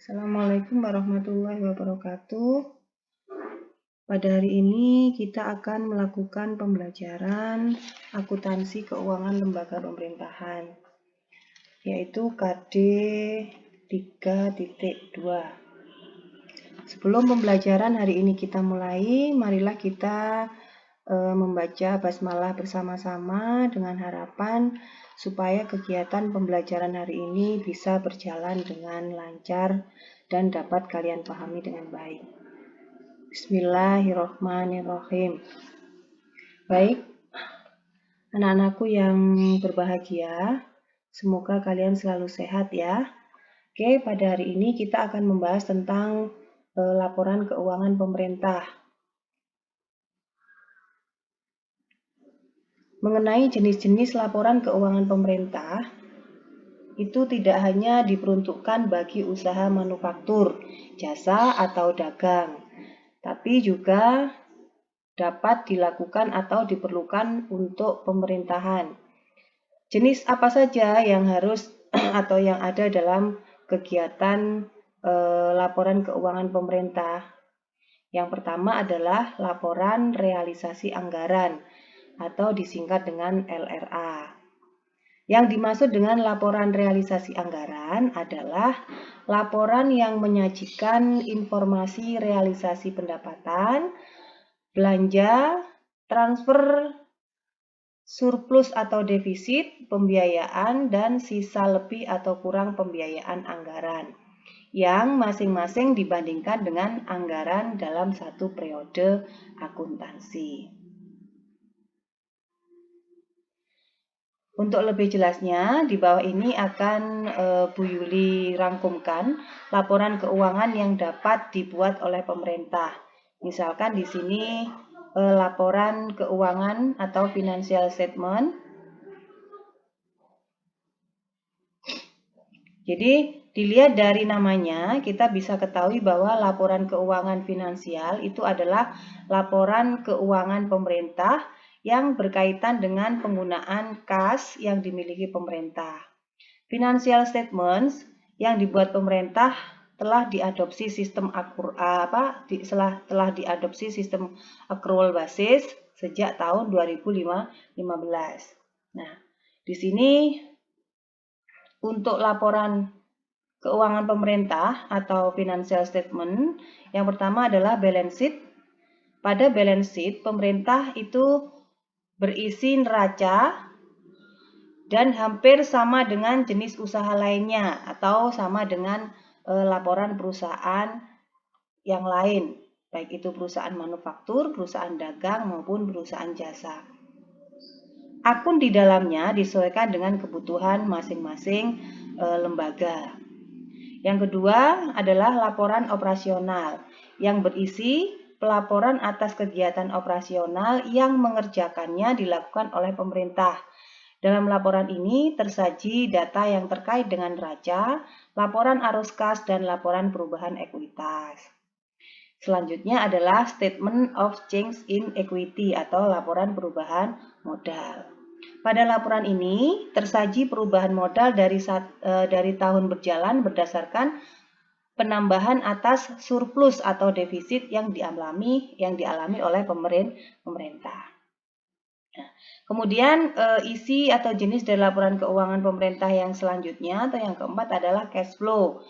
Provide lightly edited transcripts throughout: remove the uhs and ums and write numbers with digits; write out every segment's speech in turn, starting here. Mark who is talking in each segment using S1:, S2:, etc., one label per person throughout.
S1: Assalamualaikum warahmatullahi wabarakatuh. Pada hari ini kita akan melakukan pembelajaran akuntansi keuangan lembaga pemerintahan, yaitu KD 3.2. Sebelum pembelajaran hari ini kita mulai, marilah kita membaca basmalah bersama-sama dengan harapan supaya kegiatan pembelajaran hari ini bisa berjalan dengan lancar dan dapat kalian pahami dengan baik. Bismillahirrahmanirrahim. Baik, anak-anakku yang berbahagia, semoga kalian selalu sehat ya. Oke, pada hari ini kita akan membahas tentang laporan keuangan pemerintah. Mengenai jenis-jenis laporan keuangan pemerintah, itu tidak hanya diperuntukkan bagi usaha manufaktur, jasa, atau dagang, tapi juga dapat dilakukan atau diperlukan untuk pemerintahan. Jenis apa saja yang harus atau yang ada dalam kegiatan laporan keuangan pemerintah? Yang pertama adalah laporan realisasi anggaran atau disingkat dengan LRA. Yang dimaksud dengan laporan realisasi anggaran adalah laporan yang menyajikan informasi realisasi pendapatan, belanja, transfer, surplus atau defisit, pembiayaan, dan sisa lebih atau kurang pembiayaan anggaran yang masing-masing dibandingkan dengan anggaran dalam satu periode akuntansi. Untuk lebih jelasnya, di bawah ini akan Bu Yuli rangkumkan laporan keuangan yang dapat dibuat oleh pemerintah. Misalkan di sini laporan keuangan atau financial statement. Jadi dilihat dari namanya, kita bisa ketahui bahwa laporan keuangan finansial itu adalah laporan keuangan pemerintah yang berkaitan dengan penggunaan kas yang dimiliki pemerintah. Financial statements yang dibuat pemerintah telah diadopsi sistem accrual basis sejak tahun 2015. Nah, di sini untuk laporan keuangan pemerintah atau financial statement, yang pertama adalah balance sheet. Pada balance sheet, pemerintah itu berisi neraca dan hampir sama dengan jenis usaha lainnya atau sama dengan laporan perusahaan yang lain, baik itu perusahaan manufaktur, perusahaan dagang maupun perusahaan jasa. Akun di dalamnya disesuaikan dengan kebutuhan masing-masing lembaga. Yang kedua adalah laporan operasional yang berisi pelaporan atas kegiatan operasional yang mengerjakannya dilakukan oleh pemerintah. Dalam laporan ini tersaji data yang terkait dengan neraca, laporan arus kas, dan laporan perubahan ekuitas. Selanjutnya adalah statement of change in equity atau laporan perubahan modal. Pada laporan ini tersaji perubahan modal dari tahun berjalan berdasarkan penambahan atas surplus atau defisit yang dialami oleh pemerintah. Nah, kemudian isi atau jenis dari laporan keuangan pemerintah yang selanjutnya atau yang keempat adalah cash flow.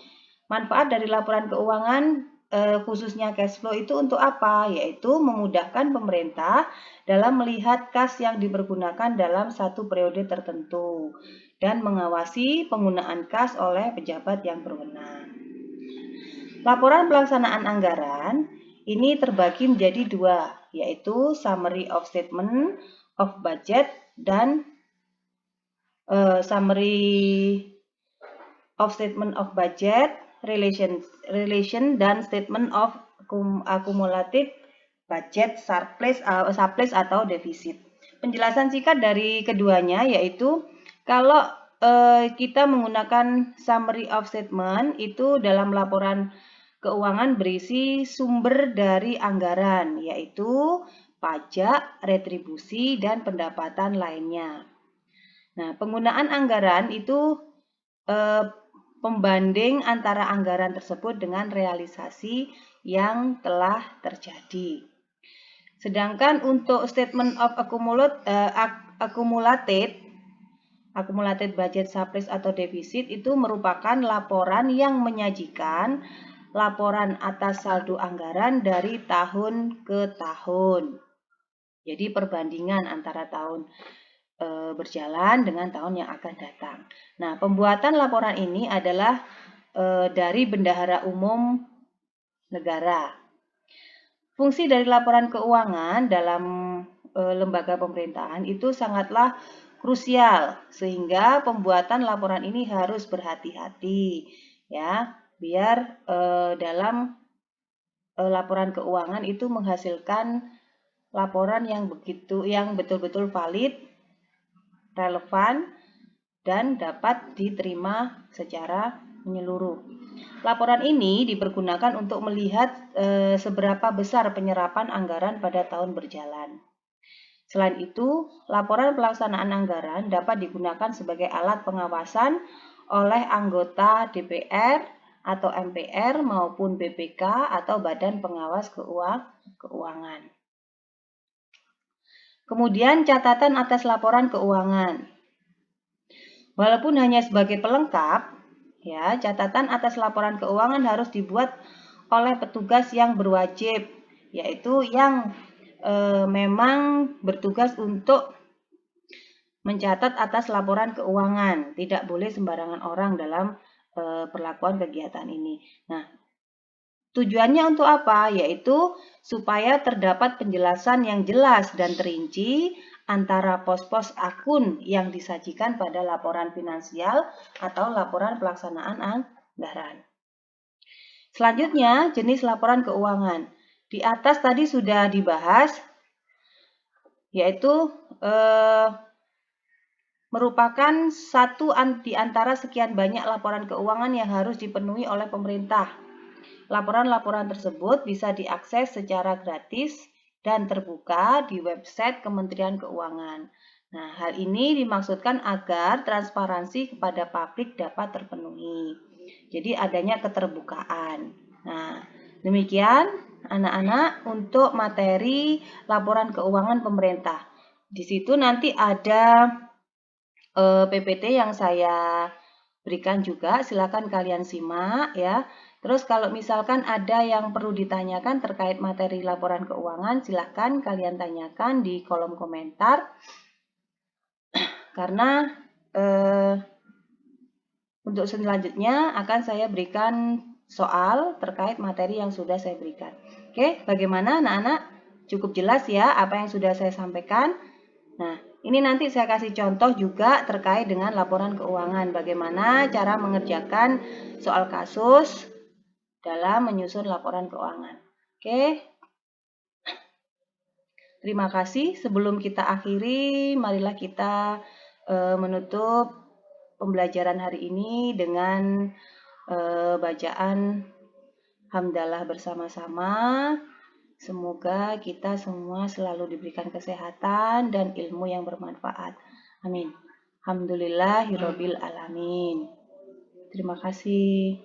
S1: Manfaat dari laporan keuangan khususnya cash flow itu untuk apa? Yaitu memudahkan pemerintah dalam melihat kas yang dipergunakan dalam satu periode tertentu dan mengawasi penggunaan kas oleh pejabat yang berwenang. Laporan pelaksanaan anggaran ini terbagi menjadi dua, yaitu summary of statement of budget dan summary of statement of budget, relation dan statement of accumulated budget, surplus atau defisit. Penjelasan singkat dari keduanya yaitu kalau kita menggunakan summary of statement itu dalam laporan keuangan berisi sumber dari anggaran, yaitu pajak, retribusi, dan pendapatan lainnya. Nah, penggunaan anggaran itu pembanding antara anggaran tersebut dengan realisasi yang telah terjadi. Sedangkan untuk statement of accumulated budget surplus atau defisit itu merupakan laporan yang menyajikan laporan atas saldo anggaran dari tahun ke tahun. Jadi perbandingan antara tahun berjalan dengan tahun yang akan datang. Nah, pembuatan laporan ini adalah dari Bendahara Umum Negara. Fungsi dari laporan keuangan dalam lembaga pemerintahan itu sangatlah krusial, sehingga pembuatan laporan ini harus berhati-hati, ya, biar dalam laporan keuangan itu menghasilkan laporan yang betul-betul valid, relevan, dan dapat diterima secara menyeluruh. Laporan ini dipergunakan untuk melihat seberapa besar penyerapan anggaran pada tahun berjalan. Selain itu, laporan pelaksanaan anggaran dapat digunakan sebagai alat pengawasan oleh anggota DPR atau MPR maupun BPK atau Badan Pengawas Keuangan. Kemudian catatan atas laporan keuangan. Walaupun hanya sebagai pelengkap, ya, catatan atas laporan keuangan harus dibuat oleh petugas yang berwajib, yaitu yang memang bertugas untuk mencatat atas laporan keuangan. Tidak boleh sembarangan orang dalam perlakuan kegiatan ini. Nah, tujuannya untuk apa? Yaitu supaya terdapat penjelasan yang jelas dan terinci antara pos-pos akun yang disajikan pada laporan finansial atau laporan pelaksanaan anggaran. Selanjutnya, jenis laporan keuangan. Di atas tadi sudah dibahas, yaitu merupakan satu di antara sekian banyak laporan keuangan yang harus dipenuhi oleh pemerintah. Laporan-laporan tersebut bisa diakses secara gratis dan terbuka di website Kementerian Keuangan. Nah, hal ini dimaksudkan agar transparansi kepada publik dapat terpenuhi. Jadi adanya keterbukaan. Nah, demikian anak-anak untuk materi laporan keuangan pemerintah. Di situ nanti ada PPT yang saya berikan juga, silakan kalian simak ya. Terus kalau misalkan ada yang perlu ditanyakan terkait materi laporan keuangan, silakan kalian tanyakan di kolom komentar. Karena untuk selanjutnya akan saya berikan soal terkait materi yang sudah saya berikan. Oke, bagaimana anak-anak? Cukup jelas ya apa yang sudah saya sampaikan? Nah, ini nanti saya kasih contoh juga terkait dengan laporan keuangan. Bagaimana cara mengerjakan soal kasus dalam menyusun laporan keuangan. Oke. Terima kasih. Sebelum kita akhiri, marilah kita menutup pembelajaran hari ini dengan bacaan hamdalah bersama-sama. Semoga kita semua selalu diberikan kesehatan dan ilmu yang bermanfaat. Amin. Alhamdulillahirabbil alamin. Terima kasih.